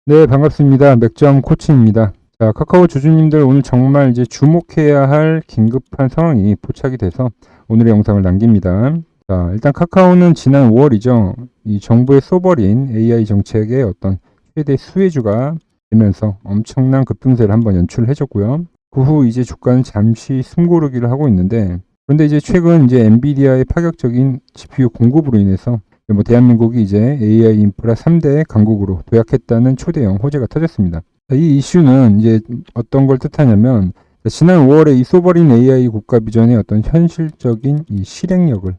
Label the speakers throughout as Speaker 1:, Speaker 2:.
Speaker 1: 네, 반갑습니다. 맥주함 코치입니다. 자, 카카오 주주님들 오늘 정말 이제 주목해야 할 긴급한 상황이 포착이 돼서 오늘의 영상을 남깁니다. 자, 일단 카카오는 지난 5월이죠. 이 정부의 쏘버린 AI 정책의 어떤 최대 수혜주가 되면서 엄청난 급등세를 한번 연출해줬고요. 그 후 이제 주가는 잠시 숨고르기를 하고 있는데, 그런데 이제 최근 이제 엔비디아의 파격적인 GPU 공급으로 인해서 대한민국이 이제 AI 인프라 3대 강국으로 도약했다는 초대형 호재가 터졌습니다. 이 이슈는 이제 어떤 걸 뜻하냐면, 지난 5월에 이 소버린 AI 국가 비전의 어떤 현실적인 이 실행력을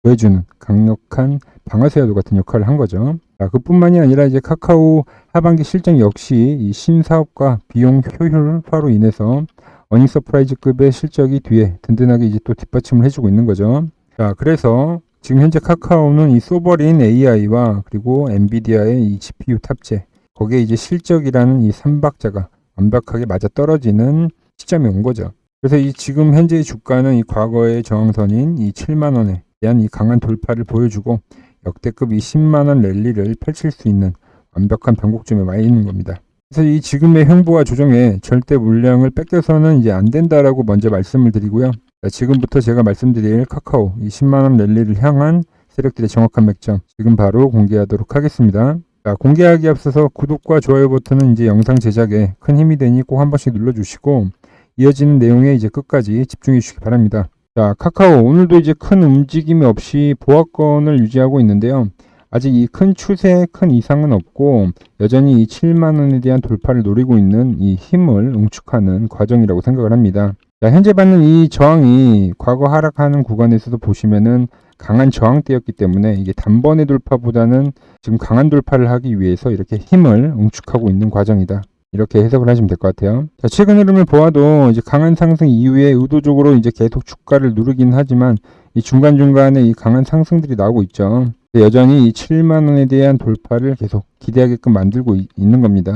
Speaker 1: 보여주는 강력한 방아쇠와도 같은 역할을 한 거죠. 그뿐만이 아니라 이제 카카오 하반기 실적 역시 이 신사업과 비용 효율화로 인해서 어닝 서프라이즈급의 실적이 뒤에 든든하게 이제 또 뒷받침을 해주고 있는 거죠. 자, 그래서 지금 현재 카카오는 이 소버린 AI와 그리고 엔비디아의 이 GPU 탑재, 거기에 이제 실적이라는 이 삼박자가 완벽하게 맞아 떨어지는 시점이 온 거죠. 그래서 이 지금 현재의 주가는 이 과거의 저항선인 이 7만 원에 대한 이 강한 돌파를 보여주고 역대급 이 10만 원 랠리를 펼칠 수 있는 완벽한 변곡점에 와 있는 겁니다. 그래서 이 지금의 횡보와 조정에 절대 물량을 뺏겨서는 이제 안 된다라고 먼저 말씀을 드리고요. 지금부터 제가 말씀드릴 카카오 이 10만원 랠리를 향한 세력들의 정확한 맥점 지금 바로 공개하도록 하겠습니다. 자, 공개하기 앞서서 구독과 좋아요 버튼은 이제 영상 제작에 큰 힘이 되니 꼭 한 번씩 눌러주시고 이어지는 내용에 이제 끝까지 집중해 주시기 바랍니다. 자, 카카오 오늘도 이제 큰 움직임이 없이 보합권을 유지하고 있는데요. 아직 이 큰 추세에 큰 이상은 없고 여전히 이 7만원에 대한 돌파를 노리고 있는 이 힘을 응축하는 과정이라고 생각을 합니다. 자, 현재 받는 이 저항이 과거 하락하는 구간에서도 보시면은 강한 저항대였기 때문에 이게 단번에 돌파보다는 지금 강한 돌파를 하기 위해서 이렇게 힘을 응축하고 있는 과정이다. 이렇게 해석을 하시면 될 것 같아요. 자, 최근 흐름을 보아도 이제 강한 상승 이후에 의도적으로 이제 계속 주가를 누르긴 하지만 이 중간중간에 이 강한 상승들이 나오고 있죠. 여전히 이 7만 원에 대한 돌파를 계속 기대하게끔 만들고 있는 겁니다.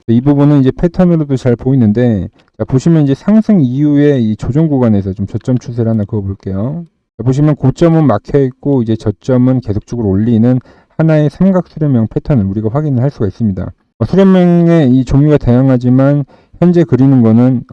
Speaker 1: 이 부분은 이제 패턴으로도 잘 보이는데, 자, 보시면 이제 상승 이후에 이 조정 구간에서 좀 저점 추세를 하나 그어볼게요. 자, 보시면 고점은 막혀 있고 이제 저점은 계속적으로 올리는 하나의 삼각 수렴형 패턴을 우리가 확인을 할 수가 있습니다. 수렴형의 이 종류가 다양하지만 현재 그리는 거는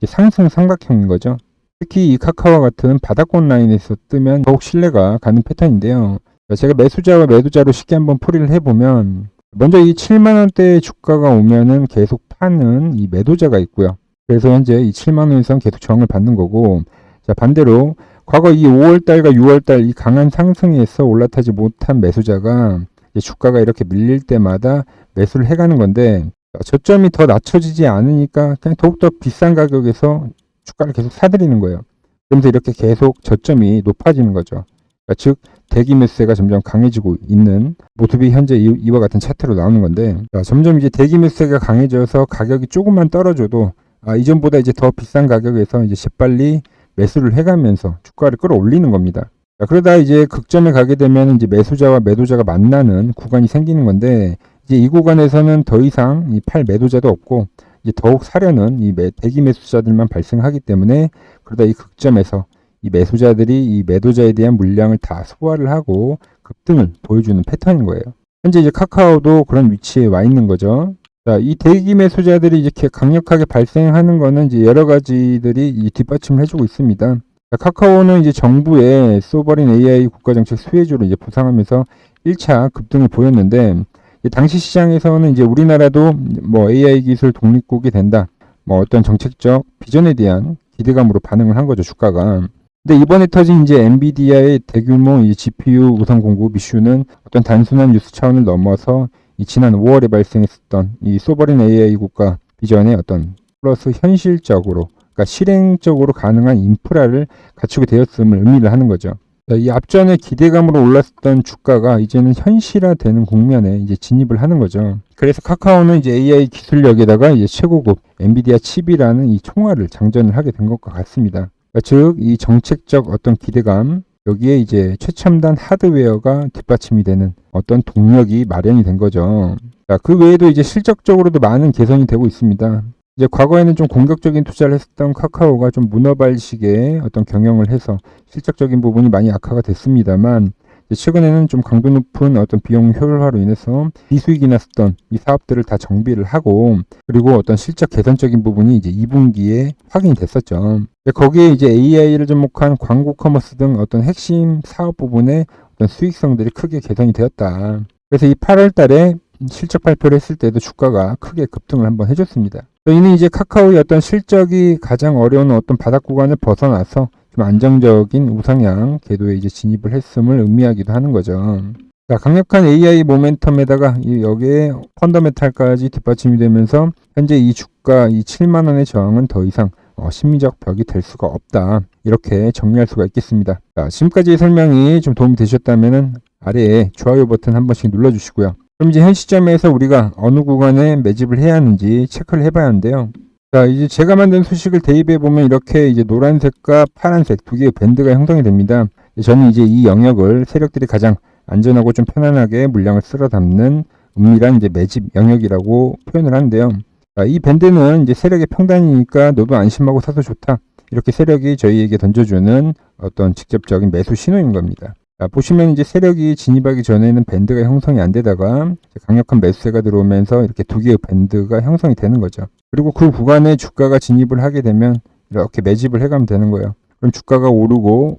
Speaker 1: 상승 삼각형인 거죠. 특히 이 카카오와 같은 바닥권 라인에서 뜨면 더욱 신뢰가 가는 패턴인데요. 제가 매수자와 매도자로 쉽게 한번 풀이를 해보면, 먼저 이 7만원대의 주가가 오면은 계속 파는 이 매도자가 있고요. 그래서 현재 이 7만원에선 계속 저항을 받는 거고, 자, 반대로 과거 이 5월달과 6월달 이 강한 상승에서 올라타지 못한 매수자가 이제 주가가 이렇게 밀릴 때마다 매수를 해가는 건데, 저점이 더 낮춰지지 않으니까 그냥 더욱더 비싼 가격에서 주가를 계속 사들이는 거예요. 그러면서 이렇게 계속 저점이 높아지는 거죠. 그러니까 즉 대기 매수세가 점점 강해지고 있는 모습이 현재 이와 같은 차트로 나오는 건데, 점점 이제 대기 매수세가 강해져서 가격이 조금만 떨어져도 이전보다 이제 더 비싼 가격에서 이제 재빨리 매수를 해가면서 주가를 끌어올리는 겁니다. 그러다 이제 극점에 가게 되면 이제 매수자와 매도자가 만나는 구간이 생기는 건데, 이제 이 구간에서는 더 이상 이 팔 매도자도 없고 이제 더욱 사려는 이 대기 매수자들만 발생하기 때문에, 그러다 이 극점에서 이 매수자들이 이 매도자에 대한 물량을 다 소화를 하고 급등을 보여주는 패턴인 거예요. 현재 이제 카카오도 그런 위치에 와 있는 거죠. 자, 이 대기 매수자들이 이렇게 강력하게 발생하는 거는 이제 여러 가지들이 이 뒷받침을 해주고 있습니다. 자, 카카오는 이제 정부의 소버린 AI 국가정책 수혜주로 이제 부상하면서 1차 급등을 보였는데, 당시 시장에서는 이제 우리나라도 뭐 AI 기술 독립국이 된다, 뭐 어떤 정책적 비전에 대한 기대감으로 반응을 한 거죠, 주가가. 근데 이번에 터진 이제 엔비디아의 대규모 이 GPU 우선 공급 이슈는 어떤 단순한 뉴스 차원을 넘어서 이 지난 5월에 발생했었던 이 소버린 AI 국가 비전의 어떤 플러스 현실적으로, 그러니까 실행적으로 가능한 인프라를 갖추게 되었음을 의미를 하는 거죠. 이 앞전에 기대감으로 올랐던 주가가 이제는 현실화되는 국면에 이제 진입을 하는 거죠. 그래서 카카오는 이제 AI 기술력에다가 이제 최고급 엔비디아 칩이라는 이 총알을 장전을 하게 된 것과 같습니다. 즉, 이 정책적 어떤 기대감, 여기에 이제 최첨단 하드웨어가 뒷받침이 되는 어떤 동력이 마련이 된 거죠. 자, 그 외에도 이제 실적적으로도 많은 개선이 되고 있습니다. 이제 과거에는 좀 공격적인 투자를 했었던 카카오가 좀 문어발식의 어떤 경영을 해서 실적적인 부분이 많이 악화가 됐습니다만, 최근에는 좀 강도 높은 어떤 비용 효율화로 인해서 비수익이 났었던 이 사업들을 다 정비를 하고, 그리고 어떤 실적 개선적인 부분이 이제 2분기에 확인이 됐었죠. 거기에 이제 AI를 접목한 광고 커머스 등 어떤 핵심 사업 부분의 어떤 수익성들이 크게 개선이 되었다. 그래서 이 8월 달에 실적 발표를 했을 때도 주가가 크게 급등을 한번 해줬습니다. 이는 이제 카카오의 어떤 실적이 가장 어려운 어떤 바닥 구간을 벗어나서 좀 안정적인 우상향 궤도에 이제 진입을 했음을 의미하기도 하는 거죠. 자, 강력한 AI 모멘텀에다가 여기에 펀더메탈까지 뒷받침이 되면서 현재 이 주가 이 7만 원의 저항은 더 이상 심리적 벽이 될 수가 없다. 이렇게 정리할 수가 있겠습니다. 자, 지금까지의 설명이 좀 도움이 되셨다면 아래에 좋아요 버튼 한 번씩 눌러주시고요. 그럼 이제 현 시점에서 우리가 어느 구간에 매집을 해야 하는지 체크를 해봐야 하는데요. 자, 이제 제가 만든 수식을 대입해 보면 이렇게 이제 노란색과 파란색 두 개의 밴드가 형성이 됩니다. 저는 이제 이 영역을 세력들이 가장 안전하고 좀 편안하게 물량을 쓸어 담는 은밀한 이제 매집 영역이라고 표현을 하는데요. 자, 이 밴드는 이제 세력의 평단이니까 너도 안심하고 사도 좋다. 이렇게 세력이 저희에게 던져주는 어떤 직접적인 매수 신호인 겁니다. 자, 보시면 이제 세력이 진입하기 전에는 밴드가 형성이 안 되다가 강력한 매수세가 들어오면서 이렇게 두 개의 밴드가 형성이 되는 거죠. 그리고 그 구간에 주가가 진입을 하게 되면 이렇게 매집을 해가면 되는 거예요. 그럼 주가가 오르고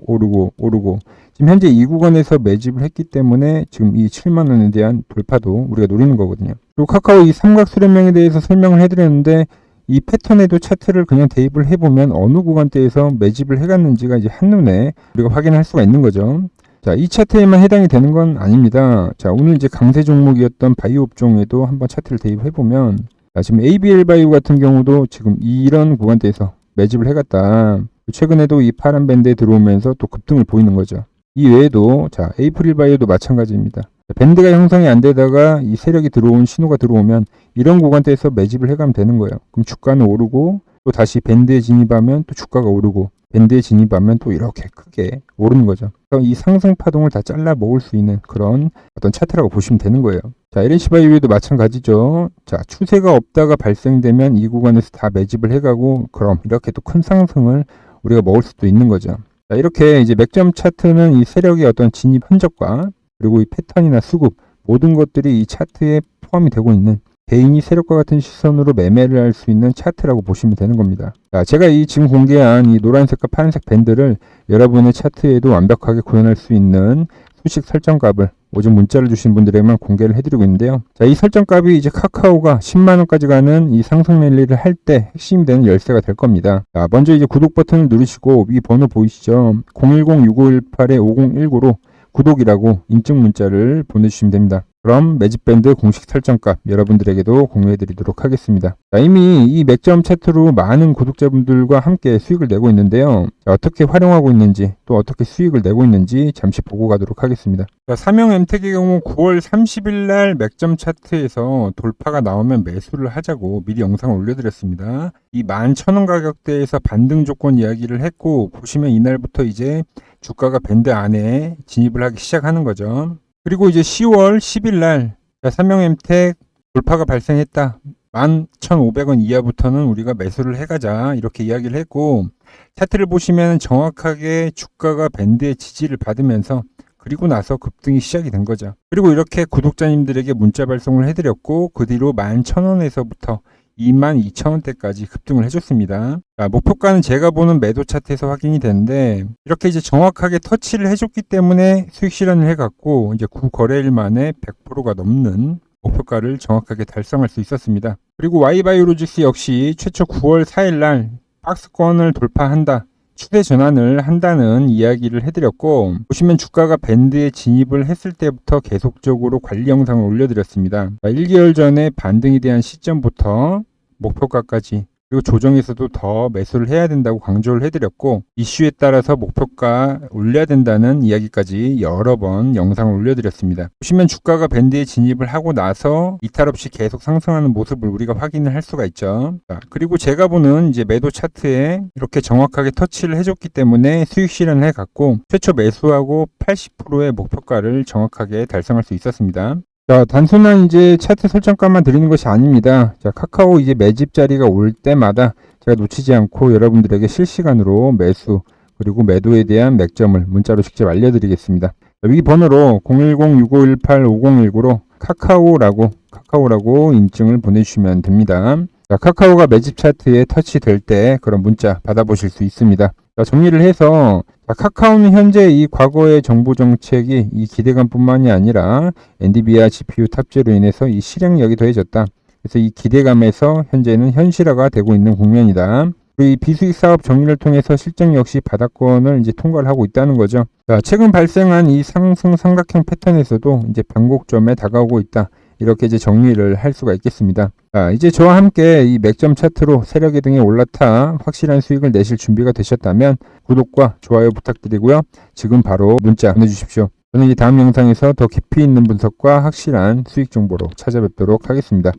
Speaker 1: 지금 현재 이 구간에서 매집을 했기 때문에 지금 이 7만 원에 대한 돌파도 우리가 노리는 거거든요. 그리고 카카오 이 삼각 수렴형에 대해서 설명을 해드렸는데 이 패턴에도 차트를 그냥 대입을 해보면 어느 구간대에서 매집을 해갔는지가 이제 한눈에 우리가 확인할 수가 있는 거죠. 자, 이 차트에만 해당이 되는 건 아닙니다. 자, 오늘 이제 강세 종목이었던 바이오 업종에도 한번 차트를 대입해 보면, 자, 지금 ABL 바이오 같은 경우도 지금 이런 구간대에서 매집을 해갔다. 최근에도 이 파란 밴드에 들어오면서 또 급등을 보이는 거죠. 이 외에도 자, 에이프릴 바이오도 마찬가지입니다. 밴드가 형성이 안 되다가 이 세력이 들어온 신호가 들어오면 이런 구간대에서 매집을 해가면 되는 거예요. 그럼 주가는 오르고 또 다시 밴드에 진입하면 또 주가가 오르고 밴드에 진입하면 또 이렇게 크게 오르는 거죠. 이 상승 파동을 다 잘라 먹을 수 있는 그런 어떤 차트라고 보시면 되는 거예요. 자, LNC 바이오도 마찬가지죠. 자, 추세가 없다가 발생되면 이 구간에서 다 매집을 해가고 그럼 이렇게 또 큰 상승을 우리가 먹을 수도 있는 거죠. 자, 이렇게 이제 맥점 차트는 이 세력의 어떤 진입 흔적과 그리고 이 패턴이나 수급 모든 것들이 이 차트에 포함이 되고 있는 개인이 세력과 같은 시선으로 매매를 할 수 있는 차트라고 보시면 되는 겁니다. 자, 제가 이 지금 공개한 이 노란색과 파란색 밴드를 여러분의 차트에도 완벽하게 구현할 수 있는 수식 설정값을 오전 문자를 주신 분들에게만 공개를 해드리고 있는데요. 자, 이 설정값이 이제 카카오가 10만원까지 가는 이 상승 랠리를 할 때 핵심이 되는 열쇠가 될 겁니다. 자, 먼저 이제 구독 버튼을 누르시고 위 번호 보이시죠? 010-6518-5019로 구독이라고 인증 문자를 보내주시면 됩니다. 그럼 매집밴드 공식 설정값 여러분들에게도 공유해드리도록 하겠습니다. 자, 이미 이 맥점 차트로 많은 구독자분들과 함께 수익을 내고 있는데요. 자, 어떻게 활용하고 있는지 또 어떻게 수익을 내고 있는지 잠시 보고 가도록 하겠습니다. 자, 삼형 엠텍의 경우 9월 30일 날 맥점 차트에서 돌파가 나오면 매수를 하자고 미리 영상을 올려드렸습니다. 이 11,000원 가격대에서 반등 조건 이야기를 했고 보시면 이날부터 이제 주가가 밴드 안에 진입을 하기 시작하는 거죠. 그리고 이제 10월 10일 날 삼형 엠텍 돌파가 발생했다. 11,500원 이하부터는 우리가 매수를 해가자 이렇게 이야기를 했고 차트를 보시면 정확하게 주가가 밴드의 지지를 받으면서 그리고 나서 급등이 시작이 된 거죠. 그리고 이렇게 구독자님들에게 문자 발송을 해드렸고 그 뒤로 11,000원에서부터 22,000원대까지 급등을 해줬습니다. 자, 목표가는 제가 보는 매도 차트에서 확인이 되는데 이렇게 이제 정확하게 터치를 해줬기 때문에 수익 실현을 해갔고 이제 9거래일 만에 100%가 넘는 목표가를 정확하게 달성할 수 있었습니다. 그리고 Y바이오로직스 역시 최초 9월 4일 날 박스권을 돌파한다. 추세 전환을 한다는 이야기를 해드렸고 보시면 주가가 밴드에 진입을 했을 때부터 계속적으로 관리 영상을 올려드렸습니다. 1개월 전에 반등에 대한 시점부터 목표가까지 그리고 조정에서도 더 매수를 해야 된다고 강조를 해드렸고 이슈에 따라서 목표가 올려야 된다는 이야기까지 여러 번 영상을 올려드렸습니다. 보시면 주가가 밴드에 진입을 하고 나서 이탈 없이 계속 상승하는 모습을 우리가 확인을 할 수가 있죠. 자, 그리고 제가 보는 이제 매도 차트에 이렇게 정확하게 터치를 해줬기 때문에 수익 실현을 해갔고 최초 매수하고 80%의 목표가를 정확하게 달성할 수 있었습니다. 자, 단순한 이제 차트 설정값만 드리는 것이 아닙니다. 자, 카카오 이제 매집 자리가 올 때마다 제가 놓치지 않고 여러분들에게 실시간으로 매수 그리고 매도에 대한 맥점을 문자로 직접 알려드리겠습니다. 위 번호로 010-6518-5019로 카카오라고 인증을 보내주시면 됩니다. 자, 카카오가 매집 차트에 터치될 때 그런 문자 받아보실 수 있습니다. 자, 정리를 해서 카카오는 현재 이 과거의 정보 정책이 이 기대감뿐만이 아니라 엔비디아 GPU 탑재로 인해서 이 실행력이 더해졌다. 그래서 이 기대감에서 현재는 현실화가 되고 있는 국면이다. 그리고 이 비수익 사업 정리를 통해서 실적 역시 바닥권을 이제 통과를 하고 있다는 거죠. 자, 최근 발생한 이 상승 삼각형 패턴에서도 이제 변곡점에 다가오고 있다. 이렇게 이제 정리를 할 수가 있겠습니다. 자, 이제 저와 함께 이 맥점 차트로 세력의 등에 올라타 확실한 수익을 내실 준비가 되셨다면 구독과 좋아요 부탁드리고요. 지금 바로 문자 보내주십시오. 저는 이 다음 영상에서 더 깊이 있는 분석과 확실한 수익 정보로 찾아뵙도록 하겠습니다.